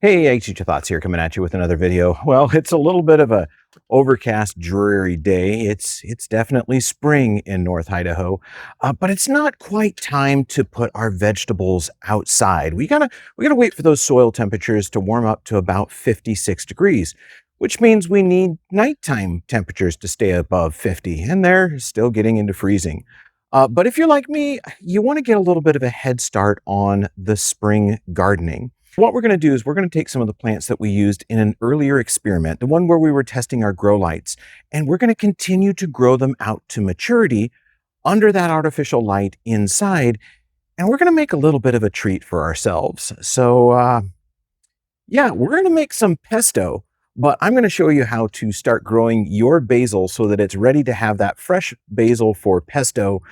Hey, Teacher Thoughts here, coming at you with another video. Well, it's a little bit of a overcast, dreary day. It's definitely spring in North Idaho, but it's not quite time to put our vegetables outside. We gotta wait for those soil temperatures to warm up to about 56 degrees, which means we need nighttime temperatures to stay above 50, and they're still getting into freezing. But if you're like me, you want to get a little bit of a head start on the spring gardening. What we're going to do is we're going to take some of the plants that we used in an earlier experiment, the one where we were testing our grow lights, and we're going to continue to grow them out to maturity under that artificial light inside. And we're going to make a little bit of a treat for ourselves. Yeah, we're going to make some pesto, but I'm going to show you how to start growing your basil so that it's ready to have that fresh basil for pesto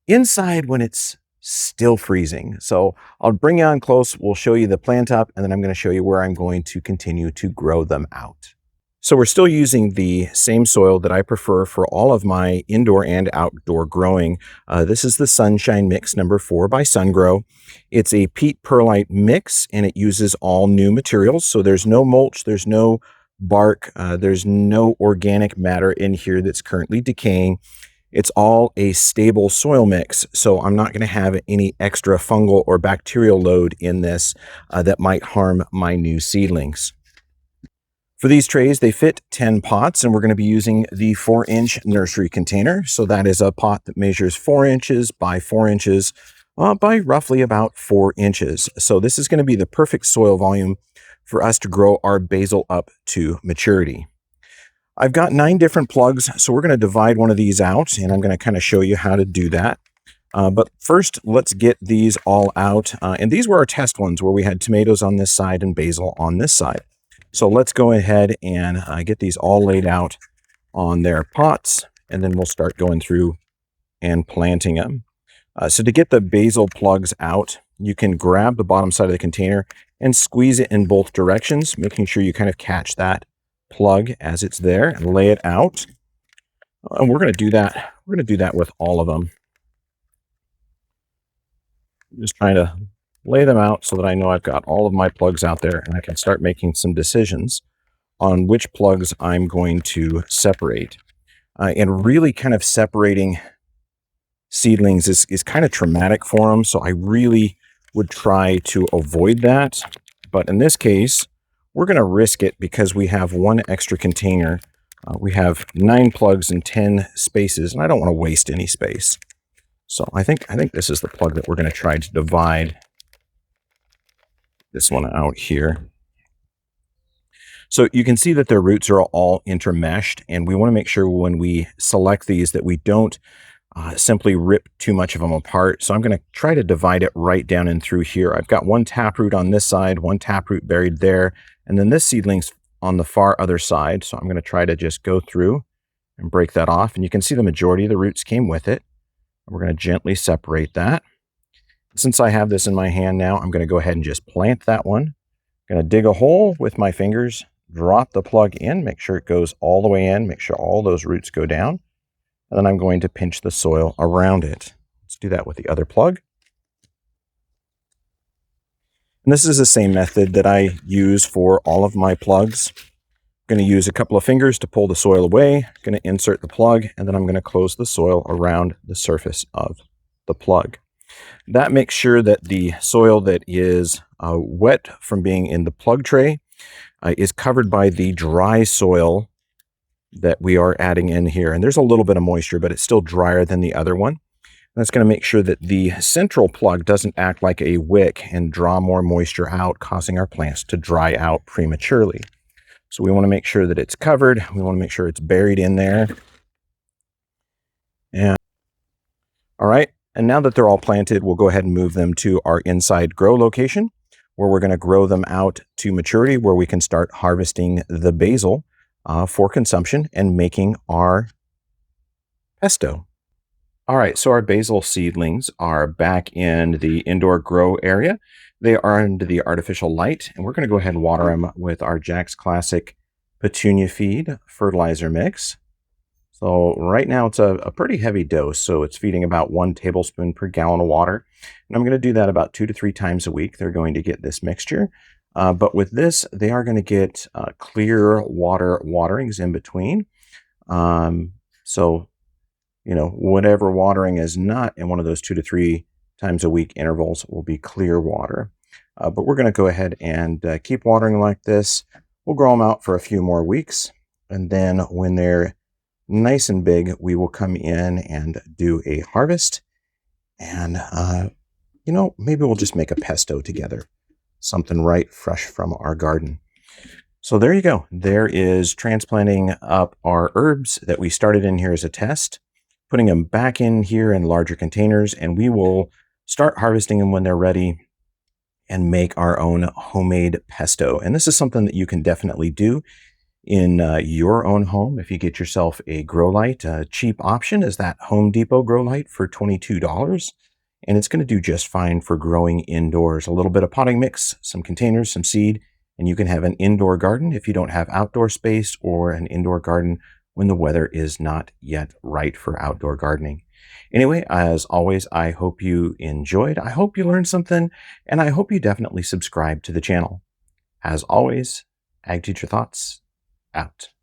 inside when it's still freezing. So I'll bring you on close, we'll show you the plant up, and then I'm going to show you where I'm going to continue to grow them out. So we're still using the same soil that I prefer for all of my indoor and outdoor growing. This is the Sunshine Mix number 4 by SunGrow. It's a peat perlite mix, and it uses all new materials. So there's no mulch, there's no bark, there's no organic matter in here that's currently decaying. It's all a stable soil mix, so I'm not going to have any extra fungal or bacterial load in this that might harm my new seedlings. For these trays, they fit 10 pots, and we're going to be using the 4-inch nursery container. So that is a pot that measures 4 inches by 4 inches by roughly about 4 inches. So this is going to be the perfect soil volume for us to grow our basil up to maturity. I've got 9 different plugs, so we're going to divide one of these out, and I'm going to kind of show you how to do that. But first, let's get these all out. And these were our test ones where we had tomatoes on this side and basil on this side. So let's go ahead and get these all laid out on their pots, and then we'll start going through and planting them. So to get the basil plugs out, you can grab the bottom side of the container and squeeze it in both directions, making sure you kind of catch that plug as it's there and lay it out. And we're going to do that. We're going to do that with all of them. I'm just trying to lay them out so that I know I've got all of my plugs out there, and I can start making some decisions on which plugs I'm going to separate. And really kind of separating seedlings is kind of traumatic for them, so I really would try to avoid that. But in this case, we're going to risk it because we have one extra container. We have 9 plugs and 10 spaces, and I don't want to waste any space. So I think this is the plug that we're going to try to divide this one out here. So you can see that their roots are all intermeshed, and we want to make sure when we select these that we don't simply rip too much of them apart. So I'm going to try to divide it right down and through here. I've got one taproot on this side, one taproot buried there, and then this seedling's on the far other side. So I'm going to try to just go through and break that off. And you can see the majority of the roots came with it. We're going to gently separate that. Since I have this in my hand now, I'm going to go ahead and just plant that one. I'm going to dig a hole with my fingers, drop the plug in, make sure it goes all the way in, make sure all those roots go down. And then I'm going to pinch the soil around it. Let's do that with the other plug. And this is the same method that I use for all of my plugs. I'm going to use a couple of fingers to pull the soil away. I'm going to insert the plug, and then I'm going to close the soil around the surface of the plug. That makes sure that the soil that is wet from being in the plug tray is covered by the dry soil that we are adding in here. And there's a little bit of moisture, but it's still drier than the other one. And that's going to make sure that the central plug doesn't act like a wick and draw more moisture out, causing our plants to dry out prematurely. So we want to make sure that it's covered. We want to make sure it's buried in there. And all right. And now that they're all planted, we'll go ahead and move them to our inside grow location, where we're going to grow them out to maturity, where we can start harvesting the basil for consumption and making our pesto. All right, so our basil seedlings are back in the indoor grow area. They are under the artificial light, and we're going to go ahead and water them with our Jack's Classic Petunia Feed fertilizer mix. So right now it's a pretty heavy dose, so it's feeding about 1 tablespoon per gallon of water. And I'm going to do that about 2 to 3 times a week. They're going to get this mixture. But with this, they are going to get clear water waterings in between. Um, so, whatever watering is not in one of those 2 to 3 times a week intervals will be clear water. But we're going to go ahead and keep watering like this. We'll grow them out for a few more weeks. And then when they're nice and big, we will come in and do a harvest. And, maybe we'll just make a pesto together. Something right fresh from our garden. So there you go. There is transplanting up our herbs that we started in here as a test, putting them back in here in larger containers, and we will start harvesting them when they're ready and make our own homemade pesto. And this is something that you can definitely do in your own home. If you get yourself a grow light, a cheap option is that Home Depot grow light for $22. And it's going to do just fine for growing indoors. A little bit of potting mix, some containers, some seed, and you can have an indoor garden if you don't have outdoor space, or an indoor garden when the weather is not yet right for outdoor gardening. Anyway, as always, I hope you enjoyed. I hope you learned something, and I hope you definitely subscribe to the channel. As always, Ag Teacher Thoughts out.